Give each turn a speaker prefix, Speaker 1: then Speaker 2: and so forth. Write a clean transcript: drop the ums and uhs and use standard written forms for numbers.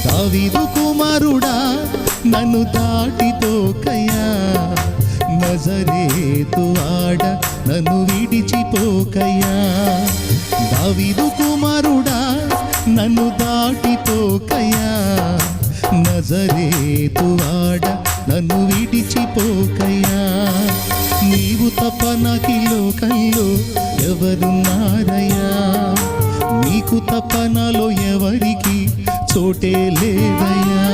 Speaker 1: దావీదు కుమారుడా నన్ను దాటిపోకయ్యా, నజరేతు వాడ నన్ను విడిచిపోకయ్యా. దావీదు కుమారుడా నన్ను దాటిపోకయ్యా, నజరేతు వాడ నన్ను విడిచిపోకయ్యా. నీవు తప్ప నాకు లోకంలో ఎవరున్నారయ్యా, నీకు తప్ప నాలో ఎవరికి చోటే లేదయ్యా.